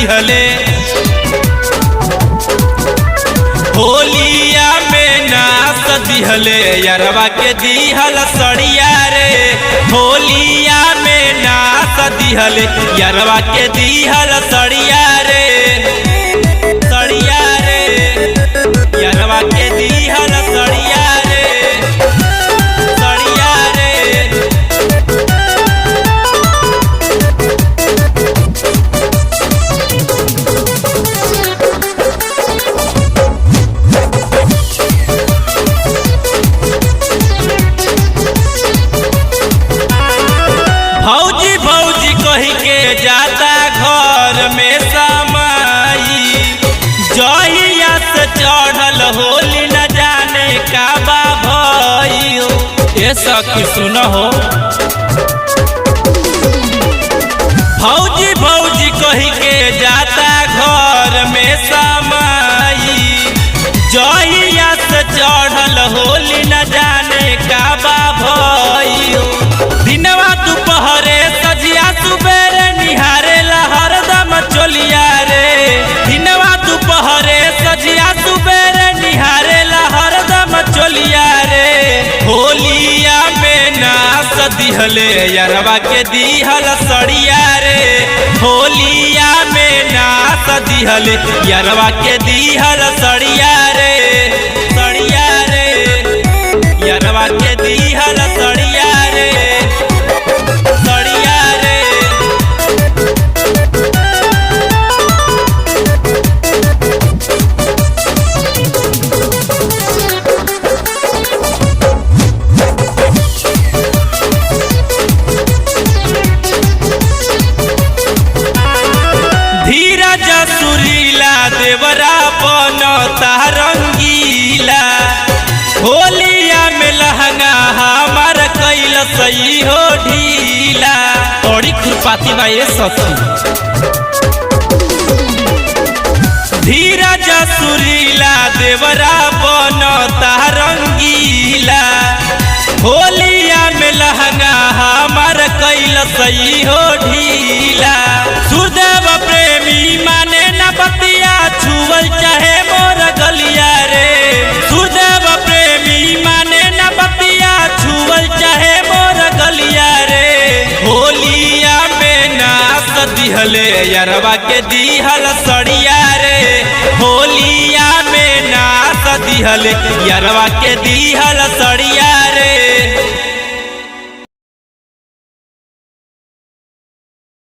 दिहले होलिया में नाच दिहले यारवा के दिहल सड़िया रे होलिया में नाच दिहले यारवा के दिहल सड़िया रे यारवा के दिहल सड़िया रे सड़िया रे। भौजी भौजी कही के जाता घर में समाई जहिया से चढ़ल होली न जाने का बा भइयो ए सखी सुन हो। भौजी भौजी कही के जाता घर में समाई जहिया से चढ़ल होली न जाने का बा भइयो दिनवा दोपहरे सजिया सुबेरे निहारे हरदम चोलिया रे दिनवा दोपहरे सजिया सुबेरे निहारे हरदम चोलिया रे होलिया में नाच दिहले यारवा के दिहल सड़िया रे होलिया में नाच दिहले यारवा के दिहल सड़िया रे सड़िया रे यारवा के दिहल सड़िया रे सड़िया रे। धीरज सुरीला देवरा बनता रंगीला होलिया में लहंगा हमार कैल सही हो ढीला बड़ी खुरपाती बा ये सखी। धीरज सुरीला देवरा बनता रंगीला होलिया में लहंगा हमार कैल सही हो ढीला सुरदेव प्रेमी माने न बतिया छुअल चाहे मोर गलिया रे सुरदेव प्रेमी माने न बतिया छुअल चाहे मोर गलिया रे होलिया में नाच दिहले यारवा के दिहल सड़िया रे होलिया में नाच दिहले यारवा के दिहल सड़िया